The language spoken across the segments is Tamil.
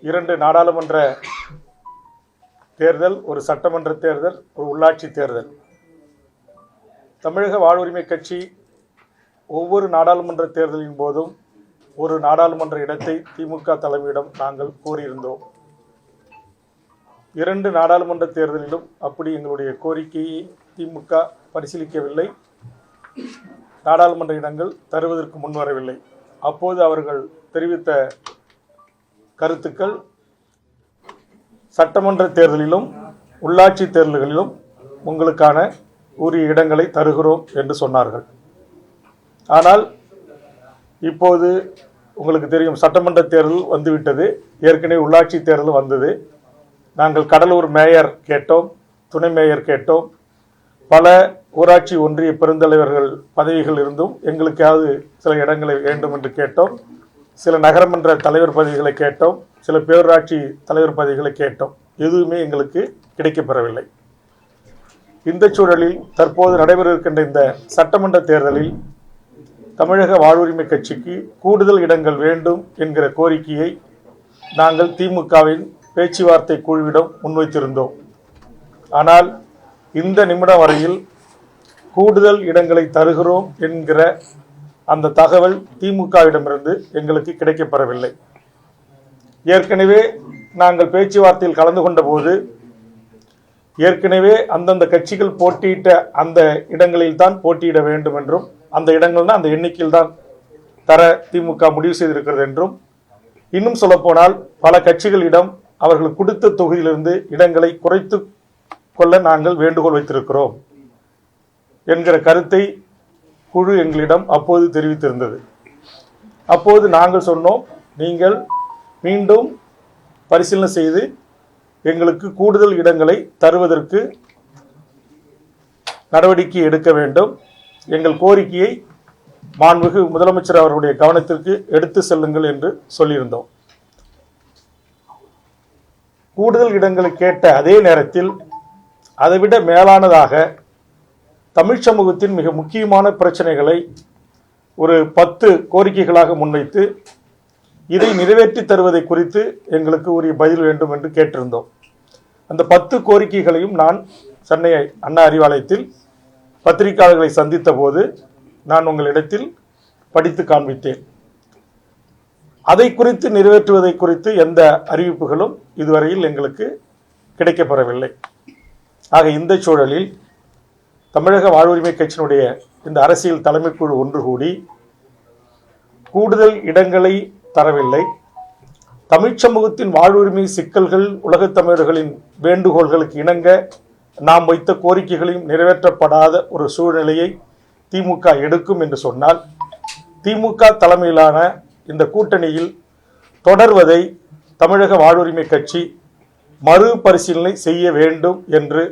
2 நாடாளுமன்ற தேர்தல், ஒரு சட்டமன்ற தேர்தல், ஒரு உள்ளாட்சி தேர்தல். தமிழக வாழ்வுரிமை கட்சி ஒவ்வொரு நாடாளுமன்ற தேர்தலின் போதும் ஒரு நாடாளுமன்ற இடத்தை திமுக தலைமையிடம் நாங்கள் கோரியிருந்தோம். 2 நாடாளுமன்ற தேர்தலிலும் அப்படி எங்களுடைய கோரிக்கையை திமுக பரிசீலிக்கவில்லை. நாடாளுமன்ற இடங்கள் தருவதற்கு முன்வரவில்லை. அப்போது அவர்கள் தெரிவித்த கருத்துக்கள், சட்டமன்ற தேர்தலிலும் உள்ளாட்சி தேர்தல்களிலும் உங்களுக்கான உரிய இடங்களை தருகிறோம் என்று சொன்னார்கள். ஆனால் இப்போது உங்களுக்கு தெரியும், சட்டமன்ற தேர்தல் வந்துவிட்டது, ஏற்கனவே உள்ளாட்சி தேர்தல் வந்தது. நாங்கள் கடலூர் மேயர் கேட்டோம், துணை மேயர் கேட்டோம், பல ஊராட்சி ஒன்றிய பெருந்தலைவர்கள் பதவிகள் இருந்தும் எங்களுக்காவது சில இடங்களை வேண்டும் என்று கேட்டோம். சில நகரமன்ற தலைவர் பதவிகளை கேட்டோம், சில பேரூராட்சி தலைவர் பதவிகளை கேட்டோம். எதுவுமே எங்களுக்கு கிடைக்கப்பெறவில்லை. இந்த சூழலில் தற்போது நடைபெற இருக்கின்ற இந்த சட்டமன்ற தேர்தலில் தமிழக வாழ்வுரிமை கட்சிக்கு கூடுதல் இடங்கள் வேண்டும் என்கிற கோரிக்கையை நாங்கள் திமுகவின் பேச்சுவார்த்தை குழுவிடம் முன்வைத்திருந்தோம். ஆனால் இந்த நிமிடம் வரையில் கூடுதல் இடங்களை தருகிறோம் என்கிற அந்த தகவல் திமுகவிடமிருந்து எங்களுக்கு கிடைக்கப்பெறவில்லை. ஏற்கனவே நாங்கள் பேச்சுவார்த்தையில் கலந்து கொண்ட போது ஏற்கனவே அந்தந்த கட்சிகள் போட்டியிட்ட அந்த இடங்களில் தான் போட்டியிட வேண்டும் என்றும், அந்த இடங்கள்னா அந்த எண்ணிக்கையில் தான் தர திமுக முடிவு செய்திருக்கிறது என்றும், இன்னும் சொல்லப்போனால் பல கட்சிகளிடம் அவர்கள் கொடுத்த தொகுதியிலிருந்து இடங்களை குறைத்து கொள்ள நாங்கள் வேண்டுகோள் வைத்திருக்கிறோம் என்கிற கருத்தை குழு எங்களிடம் அப்போது தெரிவித்திருந்தது. அப்போது நாங்கள் சொன்னோம், நீங்கள் மீண்டும் பரிசீலனை செய்து எங்களுக்கு கூடுதல் இடங்களை தருவதற்கு நடவடிக்கை எடுக்க வேண்டும். எங்கள் கோரிக்கையை மாண்புமிகு முதலமைச்சர் அவருடைய கவனத்திற்கு எடுத்து செல்லுங்கள் என்று சொல்லியிருந்தோம். கூடுதல் இடங்களை கேட்ட அதே நேரத்தில் அதைவிட மேலானதாக தமிழ் சமூகத்தின் மிக முக்கியமான பிரச்சனைகளை ஒரு 10 கோரிக்கைகளாக முன்வைத்து இதை நிறைவேற்றி தருவதை குறித்து எங்களுக்கு உரிய பதில் வேண்டும் என்று கேட்டிருந்தோம். அந்த 10 கோரிக்கைகளையும் நான் சென்னை அண்ணா அறிவாலயத்தில் பத்திரிகையாளர்களை சந்தித்த போது நான் உங்களிடத்தில் படித்து காண்பித்தேன். அதை குறித்து நிறைவேற்றுவதை குறித்து எந்த அறிவிப்புகளும் இதுவரையில் எங்களுக்கு கிடைக்கப்பெறவில்லை. ஆக இந்த சூழலில் தமிழக வாழ்வுரிமை கட்சியினுடைய இந்த அரசியல் தலைமைக்குழு ஒன்று கூடி கூடுதல் இடங்களை தரவில்லை. தமிழ் சமூகத்தின் வாழ்வுரிமை சிக்கல்கள், உலகத் தமிழர்களின் வேண்டுகோள்களுக்கு இணங்க நாம் வைத்த கோரிக்கைகளையும் நிறைவேற்றப்படாத ஒரு சூழ்நிலையை திமுக எடுக்கும் என்று சொன்னால், திமுக தலைமையிலான இந்த கூட்டணியில் தொடர்வதை தமிழக வாழ்வுரிமை கட்சி மறுபரிசீலனை செய்ய வேண்டும் என்று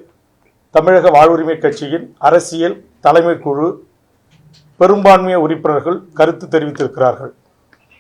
தமிழக வாழ்வுரிமை கட்சியின் அரசியல் தலைமை குழு பெரும்பான்மை உறுப்பினர்கள் கருத்து தெரிவித்திருக்கிறார்கள்.